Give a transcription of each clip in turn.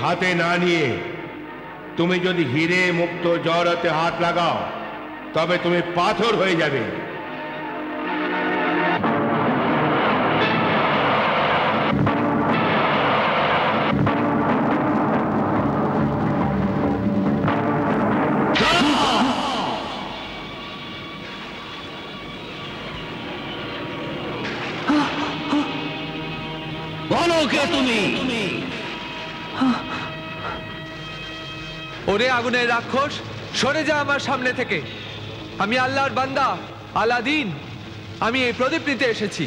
হাতে না নিয়ে তুমি যদি হিরে মুক্ত জহরতে হাত লাগাও তবে তুমি পাথর হয়ে যাবে। বলো কে তুমি? ওরে আগুনের রাক্ষস, সরে যা আমার সামনে থেকে। আমি আল্লাহর বান্দা আলাদিন। আমি এই প্রদীপ নিতে এসেছি।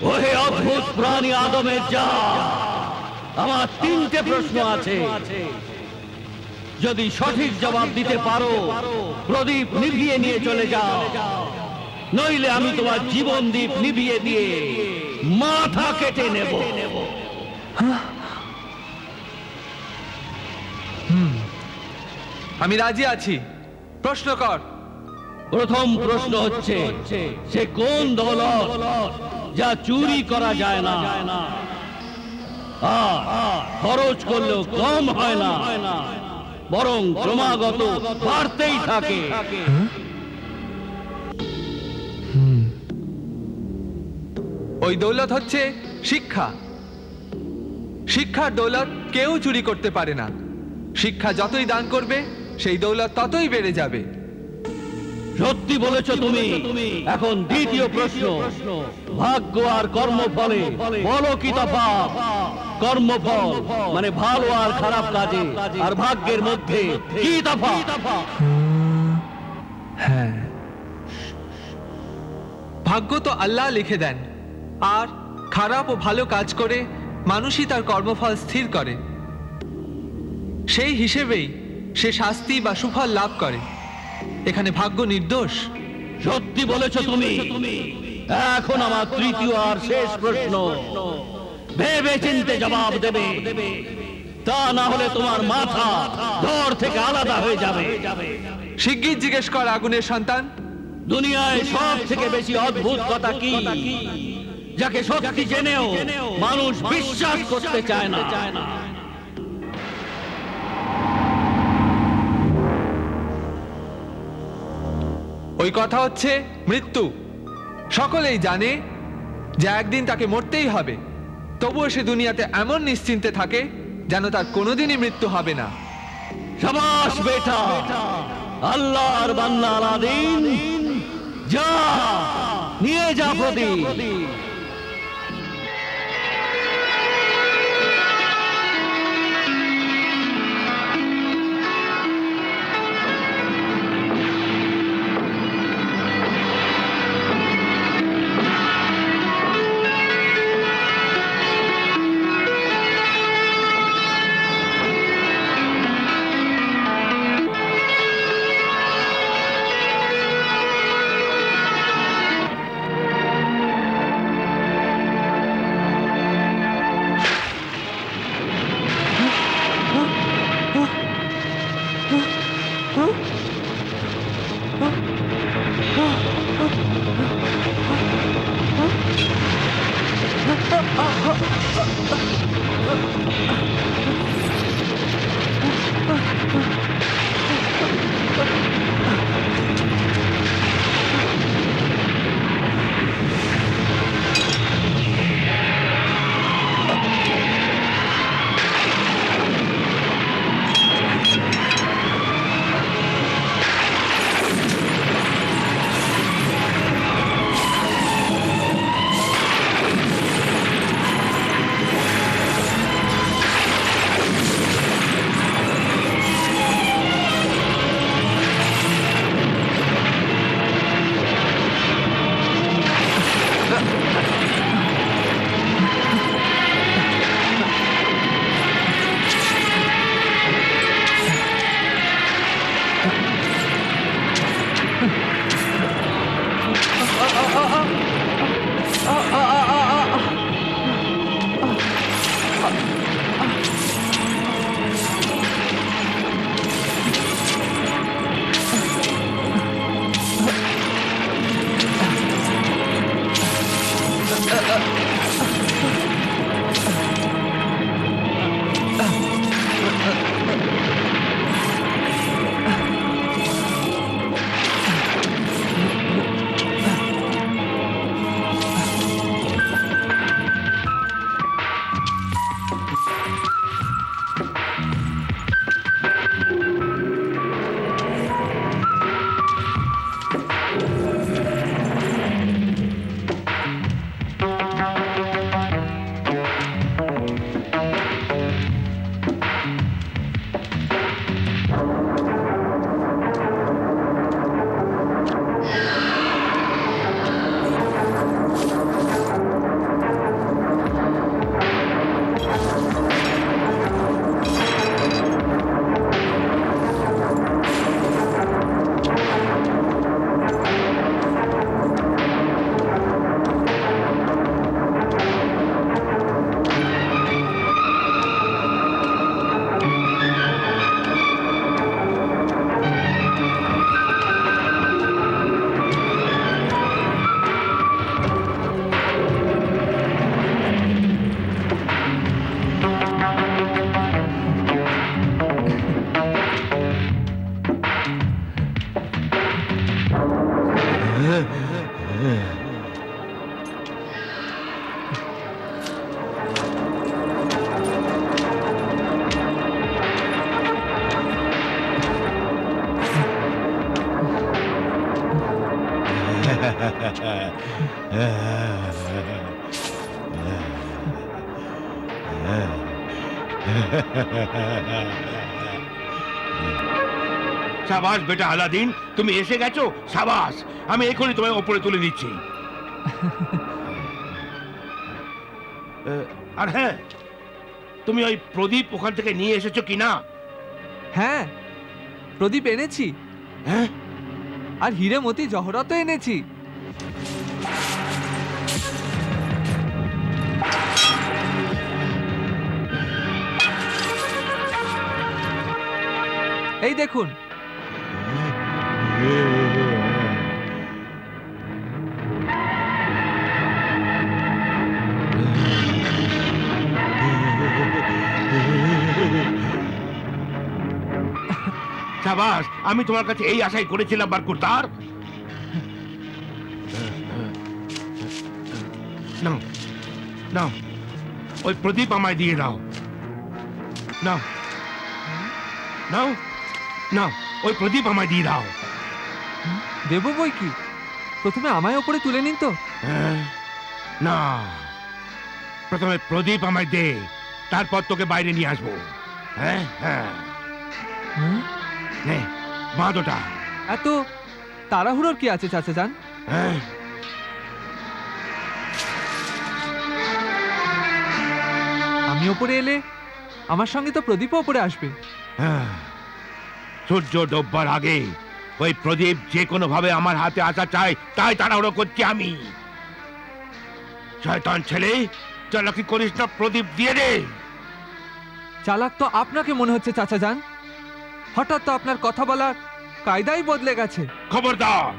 ওহে অদ্ভুত প্রাণী আদমের জাত, আমার তিনটে প্রশ্ন আছে। যদি সঠিক জবাব দিতে পারো প্রদীপ নিভিয়ে নিয়ে চলে যাও, নইলে আমি তোমার জীবন দীপ নিভিয়ে দিয়ে মাথা কেটে নেব। আমি রাজি আছি, প্রশ্ন কর। প্রথম প্রশ্ন হচ্ছে, সে কোন দৌলত যা চুরি করা যায় না, আর খরচ করলেও কম হয় না, বরং ক্রমাগত বাড়তেই থাকে? ওই দৌলত হচ্ছে শিক্ষা। শিক্ষার দৌলত কেউ চুরি করতে পারে না। শিক্ষা যতই দান করবে সেই দৌলত ততই বেড়ে যাবে। সত্যি বলেছ তুমি। এখন দ্বিতীয় প্রশ্ন, ভাগ্য আর কর্মফলে বলো কি তফাৎ? কর্মফল মানে ভালো আর খারাপ কাজে, আর ভাগ্যের মধ্যে কি তফাৎ? হ্যাঁ, ভাগ্য তো আল্লাহ লিখে দেন, আর খারাপ ও ভালো কাজ করে মানুষই তার কর্মফল স্থির করে। সেই হিসেবেই সে শাস্তি বা সুফল লাভ করে। এখানে ভাগ্য নির্দোষ। সত্যি বলেছ তুমি। এখন আমার তৃতীয় আর শেষ প্রশ্ন, ভেবে চিন্তে জবাব দেবে, তা না হলে তোমার মাথা ধর থেকে আলাদা হয়ে যাবে। শিগগির জিজ্ঞেস কর আগুনের সন্তান। দুনিয়ায় সব থেকে বেশি অদ্ভুত কথা কি, যাকে সত্যি জেনেও মানুষ বিশ্বাস করতে চায় না? ওই কথা হচ্ছে মৃত্যু। সকলেই জানে যে একদিন তাকে মরতেই হবে, তবুও সে দুনিয়াতে এমন নিশ্চিন্তে থাকে যেন তার কোনোদিনই মৃত্যু হবে না। শাবাশ বেটা, আল্লাহর বান্দা আলাদিন, যা নিয়ে যা প্রদীপ। সাবাস বেটা আলাদিন, তুমি এসে গেছো। সাবাস, আমি এখনই তোমায় ওপরে তুলে নিচ্ছি। আর হ্যাঁ, তুমি ওই প্রদীপ ওখান থেকে নিয়ে এসেছো কিনা? হ্যাঁ, প্রদীপ এনেছি, হ্যাঁ, আর হিরে মতি জহরতও এনেছি। এই দেখুন। সাবাস, আমি তোমার কাছে এই আশাই করেছিলাম বারকুরদার। নাও নাও, ওই প্রদীপ আমায় দিয়ে দাও। নাও নাও নাও, ওই প্রদীপ আমায় দিয়ে দাও। দেবো বই কি, প্রথমে আমায় ওপরে তুলে নিন তো। হ্যাঁ, না, প্রথমে প্রদীপ আমায় দে, তারপর তোকে বাইরে নিয়ে আসবো। হ্যাঁ হ্যাঁ, হ্যাঁ? নে বাঁধোটা। এত তাড়াহুড়োর কি আছে চাচা যান? হ্যাঁ, আমি ওপরে এলে আমার সঙ্গে তো প্রদীপও ওপরে আসবে। হ্যাঁ, সূর্য ডোববার আগে ওই প্রদীপ যে কোনো ভাবে আমার হাতে আসা চাই, তাই তাড়াহুড়ো করছি আমি। শয়তান ছেলে, চালাকি করিস না, প্রদীপ দিয়ে দে। চালাক তো আপনাকে মনে হচ্ছে চাচা যান, হঠাৎ তো আপনার কথা বলার কায়দাই বদলে গেছে। খবরদার,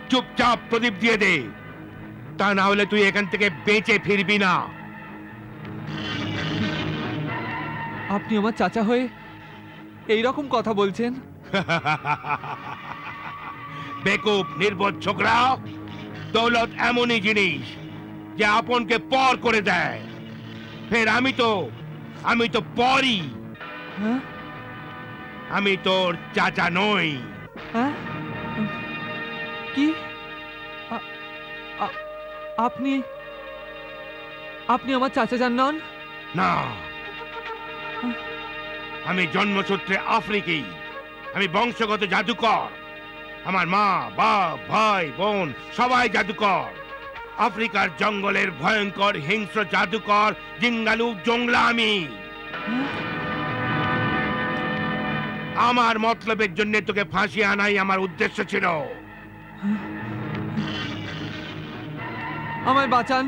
চুপচাপ প্রদীপ দিয়ে দে, তা না হলে তুই এখান থেকে বেঁচে ফিরবি না। আপনি আমার চাচা হয়ে এই রকম কথা বলছেন? বেকুব নির্বোধ ছোকরা, দৌলত এমনই জিনিস যে আপনকে পর করে দেয়। ফের আমি তো পরই, হ্যাঁ আমি তোর চাচা নই। হ্যাঁ, কি আ- আ- আপনি আপনি আমার চাচা যান নন? না, আমি জন্মসূত্রে আফ্রিকি, আমি বংশগত জাদুকর। আমার মা, বাপ, ভাই, বোন সবাই জাদুকর। আফ্রিকার জঙ্গলের ভয়ঙ্কর হিংস্র জাদুকর জিঙ্গালু জংলা আমি। আমার মতলবের জন্য তোকে ফাঁসি আনাই আমার উদ্দেশ্য ছিল। আমায় বাঁচান,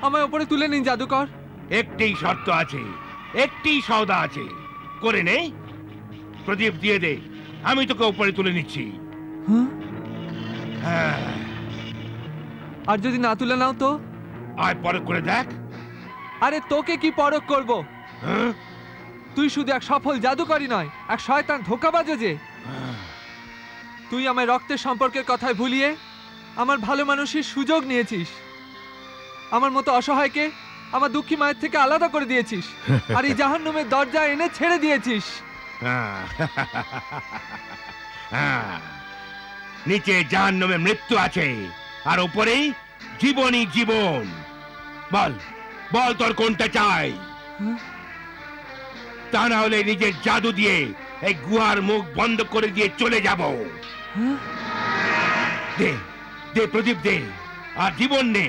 আমায় ওপরে তুলে নিন জাদুকর। একটি শর্ত আছে, একটি সওদা আছে, করে নে। প্রদীপ দিয়ে দে, আমি তোকে উপরে তুলে নিচ্ছি। হ্যাঁ? হ্যাঁ, আর যদি না তুলে নাও তো? আয় পরে করে দেখ। আরে তোকে কি পরখ করব? হ্যাঁ? তুই শুধু এক সফল জাদুকরই নয়, এক শয়তান ধোঁকাবাজও যে। তুই আমায় রক্তের সম্পর্কের কথায় ভুলিয়ে আমার ভালো মানুষের সুযোগ নিয়েছিস। আমার মতো অসহায়কে আমার দুঃখী মায়ের থেকে আলাদা করে দিয়েছিস, আর এই জাহান্নামের দরজা এনে ছেড়ে দিয়েছিস। হ্যাঁ। হ্যাঁ, নিচে জাহান্নামে মৃত্যু আছে, আর উপরেই জীবনই জীবন। বল বল, তোর কোনটা চাই? তা না হলে নিজের জাদু দিয়ে এই গুহার মুখ বন্ধ করে দিয়ে চলে যাব। দে দে প্রদীপ দে, আর জীবন নে।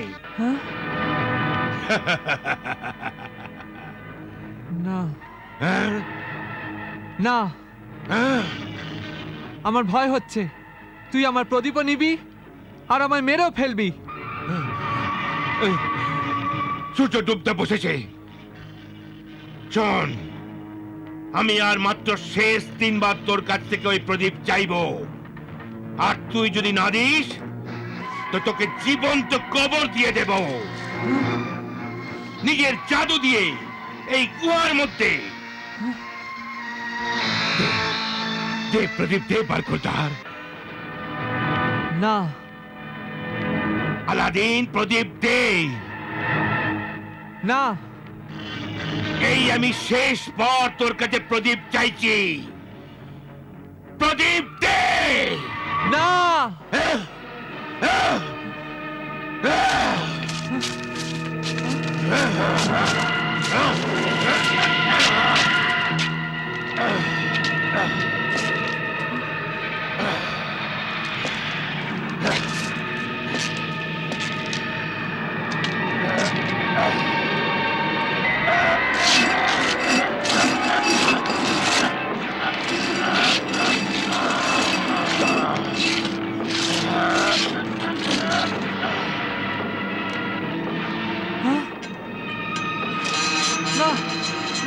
না হ্যাঁ? না, হ্যাঁ? আমার ভয় হচ্ছে তুই আমার প্রদীপও নিবি আর আমায় মেরেও ফেলবি। এই, সূর্য ডুবতে বসেছে। শোন, আমি আর মাত্র শেষ 3 বার তোর কাছ থেকে ওই প্রদীপ চাইবো, আর তুই যদি না দিস তো তোকে জীবন্ত কবর দিয়ে দেব, নিজের জাদু দিয়ে এই গুহার মধ্যে। দে প্রদীপ দে, বারকোদার। না, আলাদিন প্রদীপ দে। না, এই আমি শেষ বার তোর কাছে প্রদীপ চাইছি। প্রদীপ দে। না, হ্যাঁ? না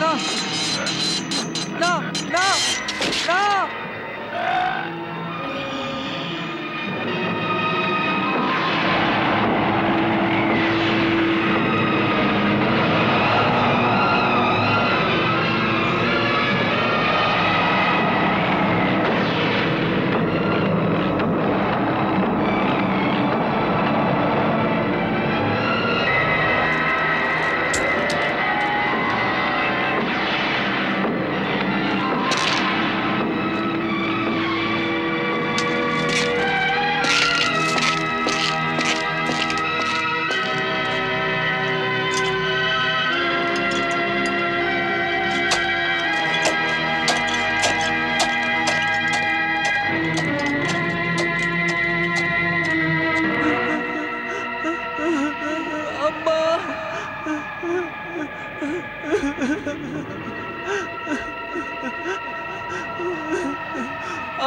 না না না না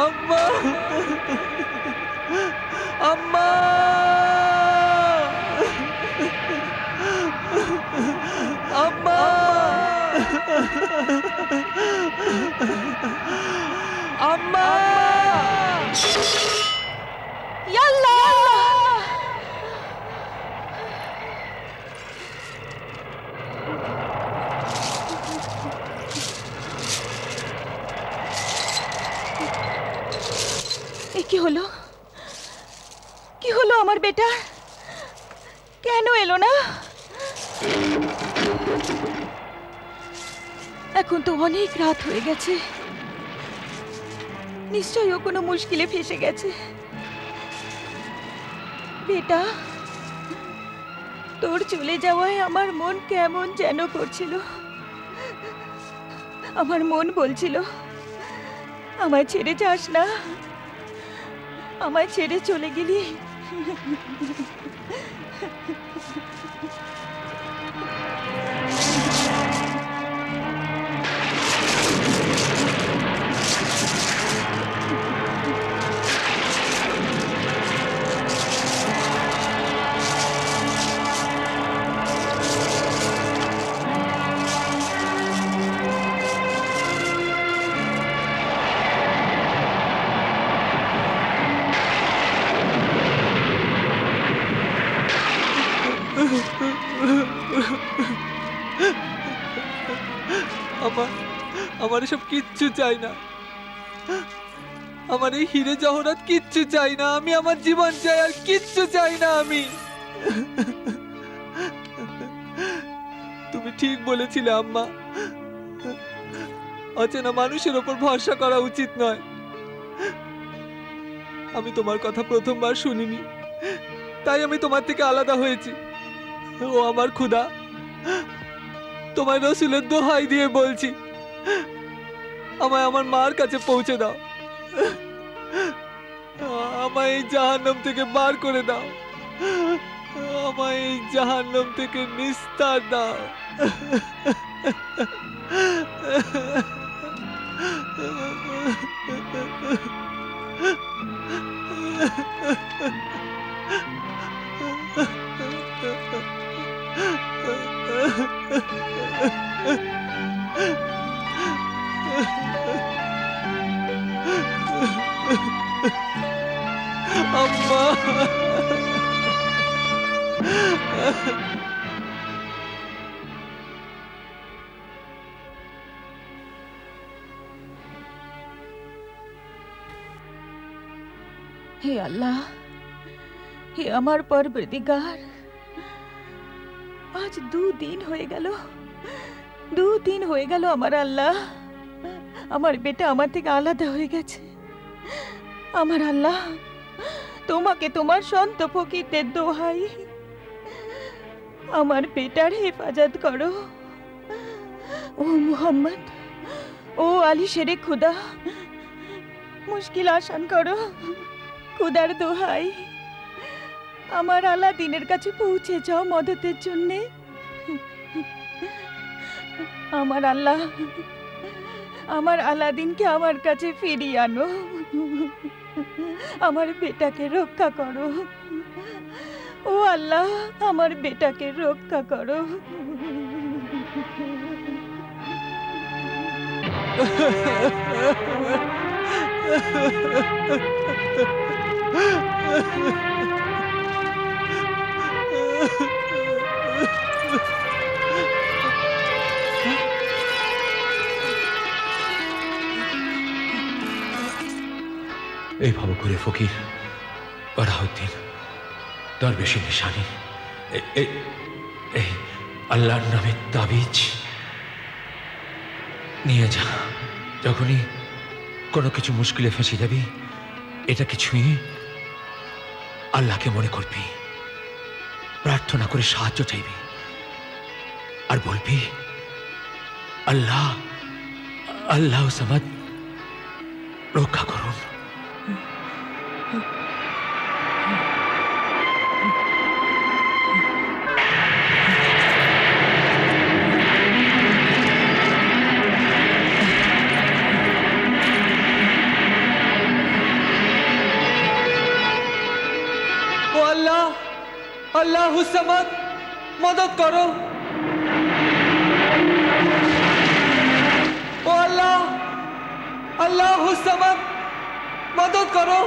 আম্মা আম্মা আম্মা আম্মা ইয়াল্লাহ এ কি হলো আমার বেটা কেন এলো না এখন তো অনেক রাত হয়ে গেছে নিশ্চয়ই ও কোনো মুশকিলে ফেসে গেছে বেটা তোর চলে যাওয়ায় আমার মন কেমন যেন করছিল আমার মন বলছিল আমায় ছেড়ে যাস না আমায় ছেড়ে চলে গেলি আমার এসব কিচ্ছু চাই না আমার এই হিরে জহরাত কিচ্ছু চাই না আমি আমার জীবন চাই আর কিচ্ছু চাই না আমি তুমি ঠিক বলেছিলে আম্মা অচেনা মানুষের ওপর ভরসা করা উচিত নয় আমি তোমার কথা প্রথমবার শুনিনি তাই আমি তোমার থেকে আলাদা হয়েছি ও আমার খোদা তোমার রসুলের দোহাই দিয়ে বলছি আমায় আমার মার কাছে পৌঁছে দাও আমায় এই জাহান্নাম থেকে বার করে দাও আমায় এই জাহান্নাম থেকে নিস্তার দাও আম্মা হে আল্লাহ হে আমার পরবর্তীগার আজ 2 দিন হয়ে গেল 2 দিন হয়ে গেল আমার আল্লাহ আমার বেটা আমার থেকে আলাদা হয়ে গেছে আমার আল্লাহ তোমাকে তোমার সন্ত ফকিরদের দোহাই, আমার বেটার হেফাজত করো। ও মুহাম্মদ, ও আলী শেরে খুদা, মুশকিল আসান করো। খুদার দোহাই, আমার আলাদিনের কাছে পৌঁছে যাও মদতের জন্যে। আমার আলাদিনকে আমার কাছে ফিরিয়ে আনো। আমার বেটাকে রক্ষা করো। ও আল্লাহ, আমার বেটাকে রক্ষা করো। এইভাবে করে ফকির বারাউদ্দিন দরবেশের নিশানি, এই আল্লাহর নামের তাবিজ নিয়ে যা। যখনই কোনো কিছু মুশকিলে ফেঁসে যাবি, এটা কিছুই আল্লাহকে মনে করবি, প্রার্থনা করে সাহায্য চাইবি, আর বলবি আল্লাহ আল্লাহ সামাদ রক্ষা করুন। ও আল্লাহ, আল্লাহ সামাদ, মদত করো। ও আল্লাহ, আল্লাহ সামাদ, মদত করো।